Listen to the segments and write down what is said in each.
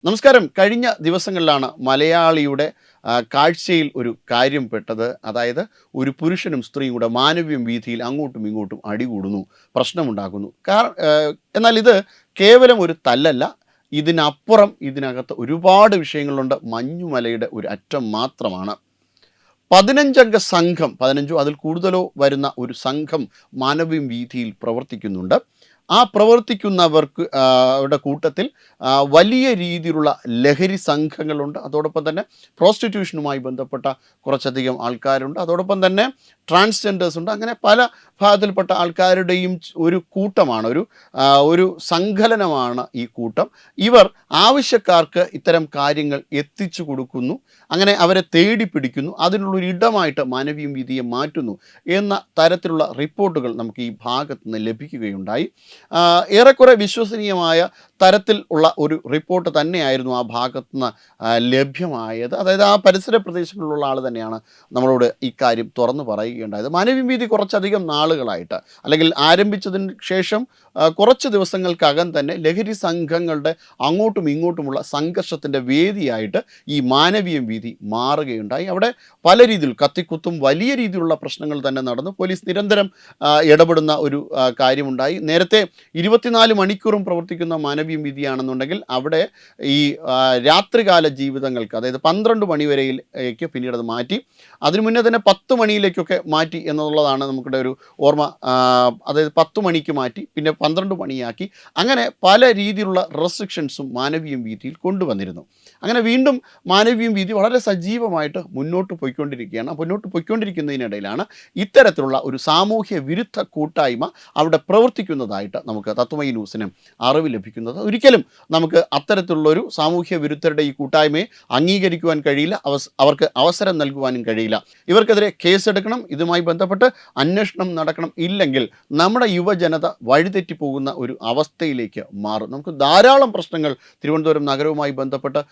നമസ്കാരം. കഴിഞ്ഞ ദിവസങ്ങളിലാണ് മലയാളിയുടെ കാഴ്ചയിൽ ഒരു കാര്യം പെട്ടത്. അതായത് ഒരു പുരുഷനും സ്ത്രീയും കൂടെ മാനവീയം വീഥിയിൽ അങ്ങോട്ടും ഇങ്ങോട്ടും അടികൂടുന്നു, പ്രശ്നമുണ്ടാക്കുന്നു. എന്നാൽ ഇത് കേവലം ഒരു തല്ലല്ല, ഇതിനപ്പുറം ഇതിനകത്ത് ഒരുപാട് വിഷയങ്ങളുണ്ട്. മഞ്ഞുമലയുടെ ഒരു അറ്റം മാത്രമാണ്. 15 അംഗ സംഘം, 15ഓ അതിൽ കൂടുതലോ വരുന്ന ഒരു സംഘം മാനവീയം വീഥിയിൽ പ്രവർത്തിക്കുന്നുണ്ട്. ആ പ്രവർത്തിക്കുന്നവർക്ക് അവരുടെ കൂട്ടത്തിൽ വലിയ രീതിയിലുള്ള ലഹരി സംഘങ്ങളുണ്ട്. അതോടൊപ്പം തന്നെ പ്രോസ്റ്റിറ്റ്യൂഷനുമായി ബന്ധപ്പെട്ട കുറച്ചധികം ആൾക്കാരുണ്ട്. അതോടൊപ്പം തന്നെ ട്രാൻസ്ജെൻഡേഴ്സ് ഉണ്ട്. അങ്ങനെ പല ഭാഗത്തിൽപ്പെട്ട ആൾക്കാരുടെയും ഒരു കൂട്ടമാണ്, ഒരു സങ്കലനമാണ് ഈ കൂട്ടം. ഇവർ ആവശ്യക്കാർക്ക് ഇത്തരം കാര്യങ്ങൾ എത്തിച്ചു കൊടുക്കുന്നു, അങ്ങനെ അവരെ തേടി പിടിക്കുന്നു, അതിനുള്ളൊരു ഇടമായിട്ട് മാനവീയം വീഥിയെ മാറ്റുന്നു എന്ന തരത്തിലുള്ള റിപ്പോർട്ടുകൾ നമുക്ക് ഈ ഭാഗത്ത് നിന്ന് ലഭിക്കുകയുണ്ടായി. ഏറെക്കുറെ വിശ്വസനീയമായ തരത്തിൽ ഉള്ള ഒരു റിപ്പോർട്ട് തന്നെയായിരുന്നു ആ ഭാഗത്തുനിന്ന് ലഭ്യമായത്. അതായത് ആ പരിസര പ്രദേശങ്ങളിലുള്ള ആൾ തന്നെയാണ് നമ്മളോട് ഇക്കാര്യം തുറന്നു പറയുകയുണ്ടായത്. മാനവീയം വീഥി കുറച്ചധികം നാളുകളായിട്ട്, അല്ലെങ്കിൽ ആരംഭിച്ചതിന് ശേഷം കുറച്ച് ദിവസങ്ങൾക്കകം തന്നെ ലഹരി സംഘങ്ങളുടെ അങ്ങോട്ടും ഇങ്ങോട്ടുമുള്ള സംഘർഷത്തിൻ്റെ വേദിയായിട്ട് ഈ മാനവീയം വീഥി മാറുകയുണ്ടായി. അവിടെ പല രീതിയിൽ കത്തിക്കുത്തും വലിയ രീതിയിലുള്ള പ്രശ്നങ്ങൾ തന്നെ നടന്നു. പോലീസ് നിരന്തരം ഇടപെടുന്ന ഒരു കാര്യമുണ്ടായി. നേരത്തെ 24 മണിക്കൂറും പ്രവർത്തിക്കുന്ന മാനവീയം വീഥിയാണെന്നുണ്ടെങ്കിൽ അവിടെ ഈ രാത്രികാല ജീവിതങ്ങൾക്ക്, അതായത് 12 മണിവരയിലേക്ക് പിന്നീട് അത് മാറ്റി, അതിനു മുന്നേ തന്നെ 10 മണിയിലേക്കൊക്കെ മാറ്റി എന്നുള്ളതാണ് നമുക്കിടെ ഒരു ഓർമ്മ. അതായത് 10 മണിക്ക് മാറ്റി, പിന്നെ 12 മണിയാക്കി. അങ്ങനെ പല രീതിയിലുള്ള റെസ്ട്രിക്ഷൻസും മാനവീയം വീഥിയിൽ കൊണ്ടുവന്നിരുന്നു. അങ്ങനെ വീണ്ടും മാനവീയം വീഥി വളരെ സജീവമായിട്ട് മുന്നോട്ട് പോയിക്കൊണ്ടിരിക്കുകയാണ്. മുന്നോട്ട് പോയിക്കൊണ്ടിരിക്കുന്നതിനിടയിലാണ് ഇത്തരത്തിലുള്ള ഒരു സാമൂഹ്യ വിരുദ്ധ കൂട്ടായ്മ അവിടെ പ്രവർത്തിക്കുന്നതായിട്ട് നമുക്ക് തത്വമയി ന്യൂസിന് അറിവ് ലഭിക്കുന്നത്. ഒരിക്കലും നമുക്ക് അത്തരത്തിലുള്ളൊരു സാമൂഹ്യ വിരുദ്ധരുടെ ഈ കൂട്ടായ്മയെ അംഗീകരിക്കുവാൻ കഴിയില്ല, അവർക്ക് അവസരം നൽകുവാനും കഴിയില്ല. ഇവർക്കെതിരെ കേസെടുക്കണം, ഇതുമായി ബന്ധപ്പെട്ട് അന്വേഷണം നടക്കണം. ഇല്ലെങ്കിൽ നമ്മുടെ യുവജനത വഴിതെറ്റിപ്പോകുന്ന ഒരു അവസ്ഥയിലേക്ക് മാറും. നമുക്ക് ധാരാളം പ്രശ്നങ്ങൾ തിരുവനന്തപുരം നഗരവുമായി ബന്ധപ്പെട്ട്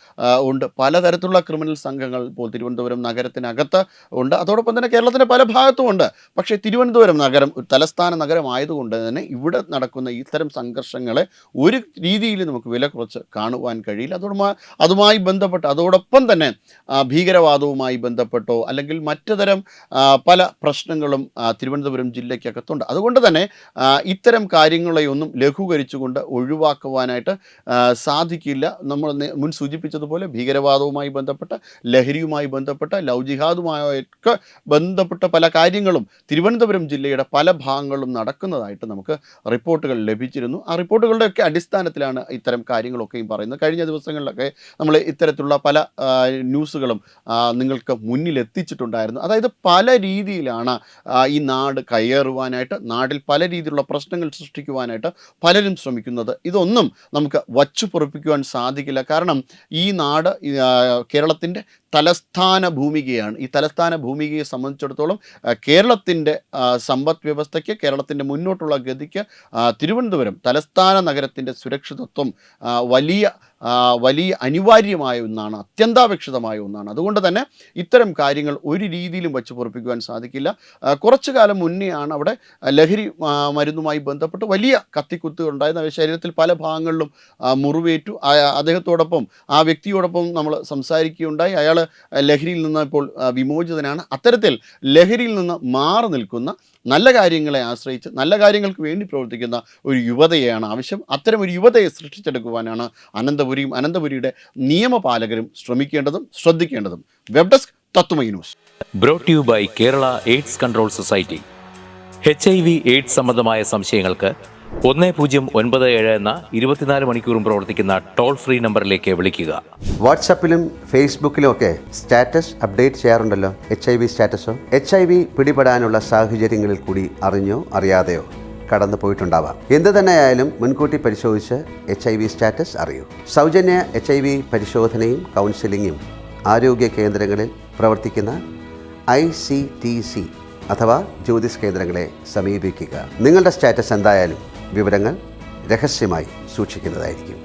ഉണ്ട്. പലതരത്തിലുള്ള ക്രിമിനൽ സംഘങ്ങൾ ഇപ്പോൾ തിരുവനന്തപുരം നഗരത്തിനകത്ത് ഉണ്ട്. അതോടൊപ്പം തന്നെ കേരളത്തിൻ്റെ പല ഭാഗത്തും ഉണ്ട്. പക്ഷേ തിരുവനന്തപുരം നഗരം ഒരു തലസ്ഥാന നഗരമായതുകൊണ്ട് തന്നെ ഇവിടെ നടക്കുന്ന ഇത്തരം സംഘർഷങ്ങളെ ഒരു രീതിയിൽ നമുക്ക് വില കുറച്ച് കാണുവാൻ കഴിയില്ല. അതുമായി ബന്ധപ്പെട്ട്, അതോടൊപ്പം തന്നെ ഭീകരവാദവുമായി ബന്ധപ്പെട്ടോ അല്ലെങ്കിൽ മറ്റു തരം പല പ്രശ്നങ്ങളും തിരുവനന്തപുരം ജില്ലയ്ക്കകത്തുണ്ട്. അതുകൊണ്ട് തന്നെ ഇത്തരം കാര്യങ്ങളെയൊന്നും ലഘൂകരിച്ചുകൊണ്ട് ഒഴിവാക്കുവാനായിട്ട് സാധിക്കില്ല. നമ്മൾ മുൻ സൂചിപ്പിച്ചതുപോലെ ഭീകരവാദവുമായി ബന്ധപ്പെട്ട, ലഹരിയുമായി ബന്ധപ്പെട്ട, ലവ് ജിഹാദുമായൊക്കെ ബന്ധപ്പെട്ട പല കാര്യങ്ങളും തിരുവനന്തപുരം ജില്ലയുടെ പല ഭാഗങ്ങളിലും നടക്കുന്നതായിട്ട് നമുക്ക് റിപ്പോർട്ടുകൾ ലഭിച്ചിരുന്നു. ആ റിപ്പോർട്ടുകളുടെയൊക്കെ അടിസ്ഥാനത്തിലാണ് ഇത്തരം കാര്യങ്ങളൊക്കെയും പറയുന്നത്. കഴിഞ്ഞ ദിവസങ്ങളിലൊക്കെ നമ്മൾ ഇത്തരത്തിലുള്ള പല ന്യൂസുകളും നിങ്ങൾക്ക് മുന്നിലെത്തിച്ചിട്ടുണ്ടായിരുന്നു. അതായത് പല രീതിയിലാണ് ഈ നാട് കയ്യേറുവാനായിട്ട്, നാട്ടിൽ പല രീതിയിലുള്ള പ്രശ്നങ്ങൾ സൃഷ്ടിക്കുവാനായിട്ട് പലരും ശ്രമിക്കുന്നത്. ഇതൊന്നും നമുക്ക് വച്ചു പൊറുപ്പിക്കുവാൻ സാധിക്കില്ല. കാരണം ഈ നാട് കേരളത്തിൻ്റെ തലസ്ഥാന ഭൂമികയാണ്. ഈ തലസ്ഥാന ഭൂമികയെ സംബന്ധിച്ചിടത്തോളം കേരളത്തിൻ്റെ സമ്പദ് വ്യവസ്ഥയ്ക്ക്, കേരളത്തിൻ്റെ മുന്നോട്ടുള്ള ഗതിക്ക് തിരുവനന്തപുരം തലസ്ഥാന നഗരത്തിൻ്റെ സുരക്ഷിതത്വം വലിയ അനിവാര്യമായ ഒന്നാണ്, അത്യന്താപേക്ഷിതമായ ഒന്നാണ്. അതുകൊണ്ട് തന്നെ ഇത്തരം കാര്യങ്ങൾ ഒരു രീതിയിലും വച്ച് പൊറുപ്പിക്കുവാൻ സാധിക്കില്ല. കുറച്ചു കാലം മുന്നെയാണ് അവിടെ ലഹരി മരുന്നുമായി ബന്ധപ്പെട്ട് വലിയ കത്തിക്കുത്തുകൾ ഉണ്ടായിരുന്ന, ശരീരത്തിൽ പല ഭാഗങ്ങളിലും മുറിവേറ്റു. അദ്ദേഹത്തോടൊപ്പം, ആ വ്യക്തിയോടൊപ്പം നമ്മൾ സംസാരിക്കുകയുണ്ടായി. അയാൾ ലഹരിയിൽ നിന്ന് ഇപ്പോൾ വിമോചിതനാണ്. അത്തരത്തിൽ ലഹരിയിൽ നിന്ന് മാറി നിൽക്കുന്ന, നല്ല കാര്യങ്ങളെ ആശ്രയിച്ച് നല്ല കാര്യങ്ങൾക്ക് വേണ്ടി പ്രവർത്തിക്കുന്ന ഒരു യുവതയാണ് ആവശ്യം. അത്തരം ഒരു യുവതയെ സൃഷ്ടിച്ചെടുക്കുവാനാണ് അനന്തപുരിയുടെ നിയമപാലകരും ശ്രമിക്കേണ്ടതും ശ്രദ്ധിക്കേണ്ടതും. Web desk Tattvamayi news. Brought you by Kerala AIDS control society. HIV AIDS സംബന്ധമായ സംശയങ്ങൾക്ക് 1097 എന്ന 24 മണിക്കൂറും പ്രവർത്തിക്കുന്ന ടോൾ ഫ്രീ നമ്പറിലേക്ക് വിളിക്കുക. വാട്സാപ്പിലും ഫേസ്ബുക്കിലും ഒക്കെ സ്റ്റാറ്റസ് അപ്ഡേറ്റ് ചെയ്യാറുണ്ടല്ലോ, HIV സ്റ്റാറ്റസോ. HIV പിടിപെടാനുള്ള സാഹചര്യങ്ങളിൽ കൂടി അറിഞ്ഞോ അറിയാതെയോ കടന്നു പോയിട്ടുണ്ടാവാം. എന്ത് തന്നെയായാലും മുൻകൂട്ടി പരിശോധിച്ച് HIV സ്റ്റാറ്റസ് അറിയൂ. സൗജന്യ HIV പരിശോധനയും കൗൺസിലിങ്ങും ആരോഗ്യ കേന്ദ്രങ്ങളിൽ പ്രവർത്തിക്കുന്ന ICTC അഥവാ ജ്യോതിസ് കേന്ദ്രങ്ങളെ സമീപിക്കുക. നിങ്ങളുടെ സ്റ്റാറ്റസ് എന്തായാലും വിവരങ്ങൾ രഹസ്യമായി സൂക്ഷിക്കുന്നതായിരിക്കും.